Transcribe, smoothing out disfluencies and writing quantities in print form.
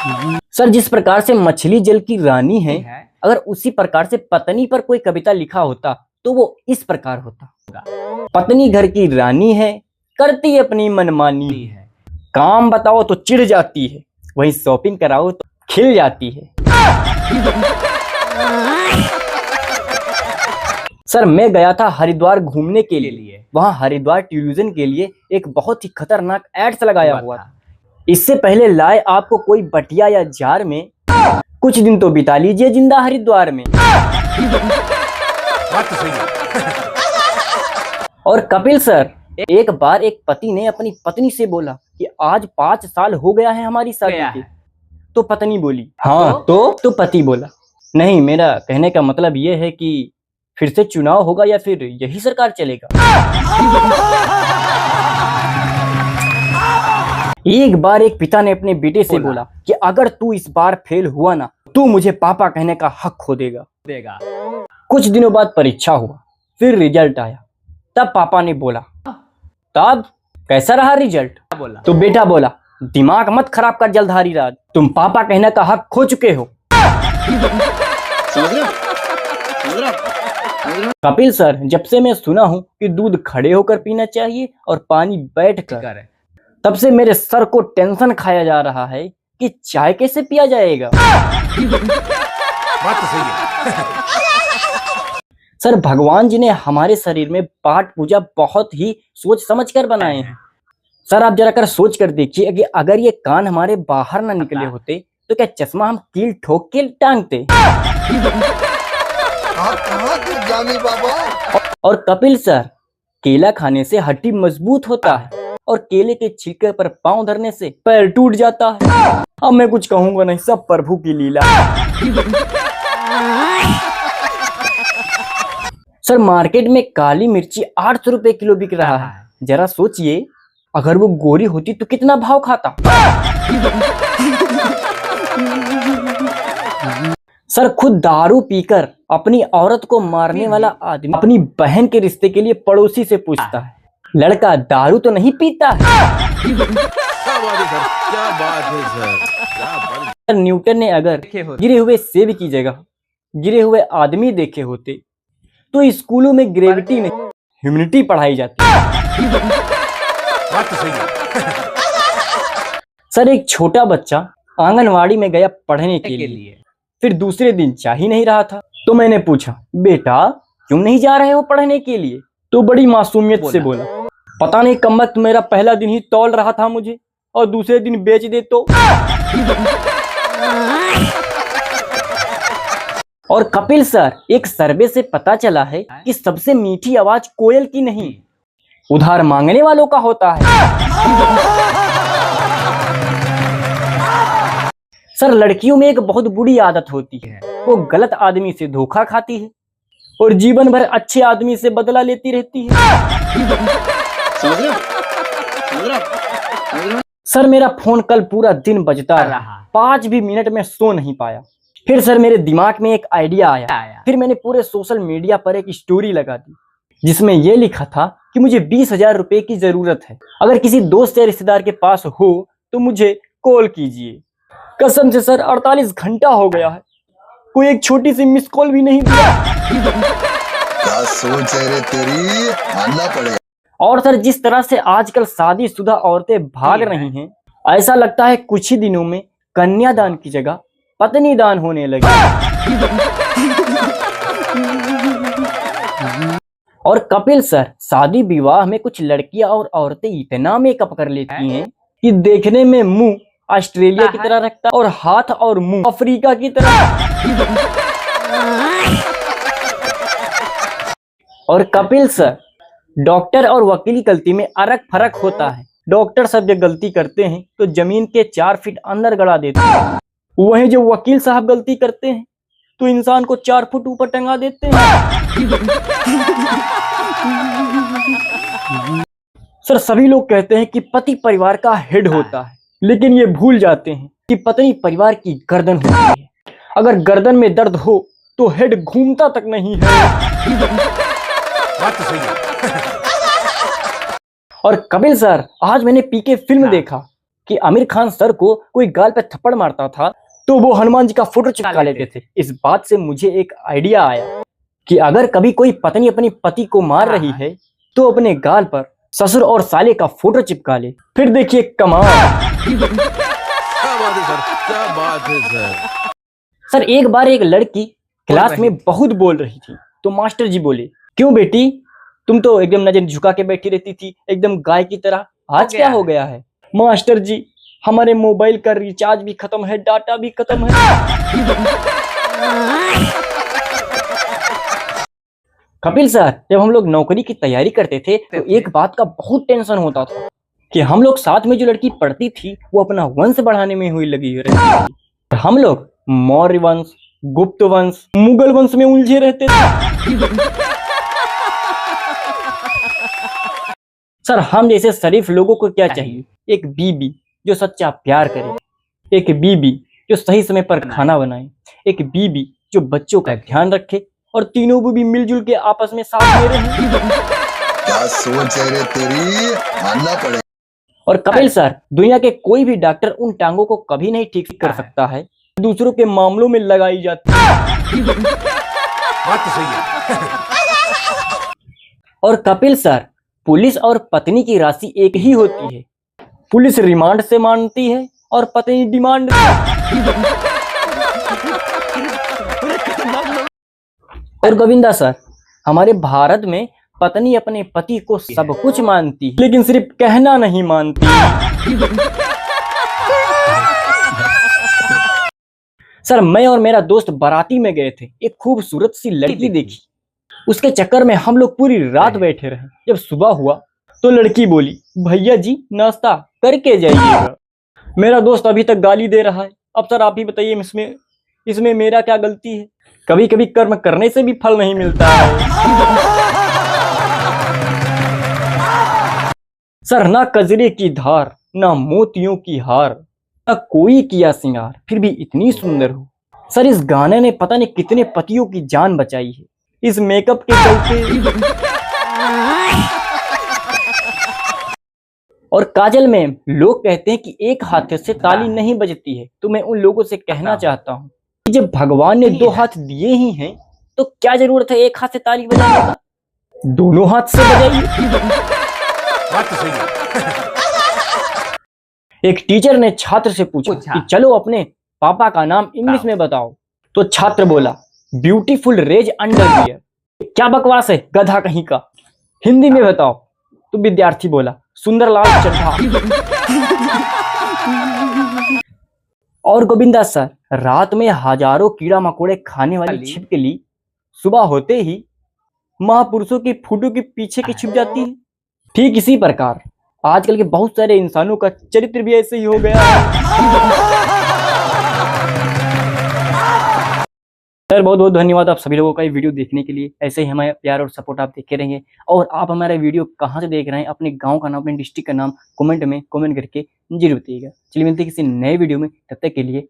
Sir, जिस प्रकार से मछली जल की रानी है, अगर उसी प्रकार से पत्नी पर कोई कविता लिखा होता तो वो इस प्रकार होता। पत्नी घर की रानी है, करती अपनी मनमानी है, काम बताओ तो चिढ़ जाती है, वहीं शॉपिंग कराओ तो खिल जाती है। सर, मैं गया था हरिद्वार घूमने के लिए। वहाँ हरिद्वार टूरिज्म के लिए एक बहुत ही खतरनाक एड्स लगाया हुआ था। इससे पहले लाए आपको कोई बटिया या जार में, कुछ दिन तो बिता लीजिए जिंदा हरिद्वार में। और कपिल सर, एक बार एक पति ने अपनी पत्नी से बोला कि आज 5 साल हो गया है हमारी शादी के। तो पत्नी बोली हाँ तो पति बोला नहीं, मेरा कहने का मतलब ये है कि फिर से चुनाव होगा या फिर यही सरकार चलेगा। एक बार एक पिता ने अपने बेटे से बोला कि अगर तू इस बार फेल हुआ ना, तू मुझे पापा कहने का हक खो देगा। कुछ दिनों बाद परीक्षा हुआ, फिर रिजल्ट आया। तब पापा ने बोला तब कैसा रहा रिजल्ट? तो बेटा बोला दिमाग मत खराब कर जलधारी राज, तुम पापा कहने का हक खो चुके हो। कपिल सर, जब से मैं सुना हूँ कि दूध खड़े होकर पीना चाहिए और पानी बैठकर, तब से मेरे सर को टेंशन खाया जा रहा है कि चाय कैसे पिया जाएगा। बात तो सही है। सर, भगवान जी ने हमारे शरीर में पाठ पूजा बहुत ही सोच समझ कर बनाए हैं। सर, आप जरा कर सोच कर देखिए कि अगर ये कान हमारे बाहर ना निकले होते तो क्या चश्मा हम कील ठोक के टांगते? और कपिल सर, केला खाने से हड्डी मजबूत होता है और केले के छिलके पर पांव धरने से पैर टूट जाता है। अब मैं कुछ कहूंगा नहीं, सब प्रभु की लीला। सर, मार्केट में काली मिर्ची 800 रुपए किलो बिक रहा है। जरा सोचिए अगर वो गोरी होती तो कितना भाव खाता। सर, खुद दारू पीकर अपनी औरत को मारने वाला आदमी अपनी बहन के रिश्ते के लिए पड़ोसी से पूछता है लड़का दारू तो नहीं पीता है? क्या बात है सर। न्यूटन ने अगर गिरे हुए सेब की जगह गिरे हुए आदमी देखे होते तो स्कूलों में ग्रेविटी नहीं ह्यूमैनिटी पढ़ाई जाती। बात तो सही है। सर, एक छोटा बच्चा आंगनवाड़ी में गया पढ़ने के लिए, फिर दूसरे दिन जा ही नहीं रहा था। तो मैंने पूछा बेटा क्यों नहीं जा रहे हो पढ़ने के लिए? तो बड़ी मासूमियत से बोला पता नहीं कमबख्त, मेरा पहला दिन ही तौल रहा था मुझे और दूसरे दिन बेच दे तो। और कपिल सर, एक सर्वे से पता चला है कि सबसे मीठी आवाज कोयल की नहीं, उधार मांगने वालों का होता है। सर, लड़कियों में एक बहुत बुरी आदत होती है, वो गलत आदमी से धोखा खाती है और जीवन भर अच्छे आदमी से बदला लेती रहती है। सर, मेरा फोन कल पूरा दिन बजता रहा, 5 भी मिनट में सो नहीं पाया। फिर सर, मेरे दिमाग में एक आइडिया आया। फिर मैंने पूरे सोशल मीडिया पर एक स्टोरी लगा दी जिसमें यह लिखा था कि मुझे 20,000 रुपए की जरूरत है, अगर किसी दोस्त या रिश्तेदार के पास हो तो मुझे कॉल कीजिए। कसम से सर, 48 घंटा हो गया है, कोई एक छोटी सी मिस कॉल भी नहीं दिया। क्या सोच है रे तेरी, मानना पड़ेगा। और सर, जिस तरह से आजकल शादीशुदा औरतें भाग रही हैं, ऐसा लगता है कुछ ही दिनों में कन्यादान की जगह पत्नी दान होने लगी। और कपिल सर, शादी विवाह में कुछ लड़कियां और औरतें इतना मेकअप कर लेती हैं कि देखने में मुंह ऑस्ट्रेलिया की तरह रखता और हाथ और मुंह अफ्रीका की तरह। और कपिल सर, डॉक्टर और वकील की गलती में अरक फरक होता है। डॉक्टर सब जब गलती करते हैं तो जमीन के 4 फीट अंदर गड़ा देते हैं, वहीं जो वकील साहब गलती करते हैं तो इंसान को 4 फुट ऊपर टंगा देते हैं। सर, सभी लोग कहते हैं कि पति परिवार का हेड होता है, लेकिन ये भूल जाते हैं कि पत्नी परिवार की गर्दन होती है। अगर गर्दन में दर्द हो तो हेड घूमता तक नहीं है। बात तो सही है। और कपिल सर, आज मैंने पीके फिल्म देखा कि आमिर खान सर को कोई गाल पे थप्पड़ मारता था तो वो हनुमान जी का फोटो चिपका लेते थे। इस बात से मुझे एक आइडिया आया कि अगर कभी कोई पत्नी अपने पति को मार रही है तो अपने गाल पर ससुर और साले का फोटो चिपका ले, फिर देखिए कमाल। क्या बात है सर, क्या बात है सर। सर एक बार एक लड़की क्लास में बहुत बोल रही थी तो मास्टर जी बोले, क्यों बेटी, तुम तो एकदम नजर झुका के बैठी रहती थी एकदम गाय की तरह, आज क्या हो गया है? मास्टर जी, हमारे मोबाइल का रिचार्ज भी खत्म है, डाटा भी खत्म है। कपिल सर, जब हम लोग नौकरी की तैयारी करते थे तो एक बात का बहुत टेंशन होता था कि हम लोग साथ में जो लड़की पढ़ती थी वो अपना वंश बढ़ाने में हुई लगी रहती थी। हम लोग मौर्य वंश, गुप्त वंश, मुगल वंश में उलझे रहते थे। सर हम जैसे शरीफ लोगों को क्या चाहिए? एक बीबी जो सच्चा प्यार करे, एक बीबी जो सही समय पर खाना बनाए, एक बीबी जो बच्चों का ध्यान रखे और तीनों बीबी मिलजुल के आपस में साथ में रहें। क्या सोच है रे तेरी, मानना पड़ेगा। और कपिल सर, दुनिया के कोई भी डॉक्टर उन टांगों को कभी नहीं ठीक कर सकता है दूसरों के मामलों में लगाई जाती है। बात तो सही है। और कपिल सर, पुलिस और पत्नी की राशि एक ही होती है। पुलिस रिमांड से मानती है और पत्नी डिमांड से। और गोविंदा सर, हमारे भारत में पत्नी अपने पति को सब कुछ मानती है लेकिन सिर्फ कहना नहीं मानती। सर मैं और मेरा दोस्त बाराती में गए थे, एक खूबसूरत सी लड़की देखी, उसके चक्कर में हम लोग पूरी रात बैठे रहे। जब सुबह हुआ तो लड़की बोली, भैया जी नाश्ता करके जाइएगा। मेरा दोस्त अभी तक गाली दे रहा है। अब सर आप ही बताइए इसमें मेरा क्या गलती है? कभी कभी कर्म करने से भी फल नहीं मिलता है। सर ना कजरे की धार, ना मोतियों की हार, ना कोई किया सिंगार, फिर भी इतनी सुंदर हो। सर इस गाने ने पता नहीं कितने पतियों की जान बचाई है इस मेकअप के चलते। और काजल में लोग कहते हैं कि एक हाथ से ताली नहीं बजती है, तो मैं उन लोगों से कहना चाहता हूँ कि जब भगवान ने दो हाथ दिए ही हैं तो क्या जरूरत है एक हाथ से ताली बजाने का? दोनों हाथ से बजाइए। बात तो सही है। एक टीचर ने छात्र से पूछा कि चलो अपने पापा का नाम इंग्लिश में बताओ। तो छात्र बोला, ब्यूटीफुल रेज अंडरवियर। क्या बकवास है गधा कहीं का, हिंदी में बताओ। तो विद्यार्थी बोला, सुंदरलाल चड्ढा। और गोविंदा सर, रात में हजारों कीड़ा मकोड़े खाने वाली छिपकली सुबह होते ही महापुरुषों की फोटो के पीछे की छिप जाती है। ठीक इसी प्रकार आजकल के बहुत सारे इंसानों का चरित्र भी ऐसे ही हो गया है। सर बहुत बहुत धन्यवाद आप सभी लोगों का ये वीडियो देखने के लिए। ऐसे ही हमारे प्यार और सपोर्ट आप देखे रहेंगे। और आप हमारा वीडियो कहाँ से देख रहे हैं, अपने गांव का नाम, अपने डिस्ट्रिक्ट का नाम कमेंट में कमेंट करके जरूर बताइएगा। चलिए मिलते हैं किसी नए वीडियो में, तब तक के लिए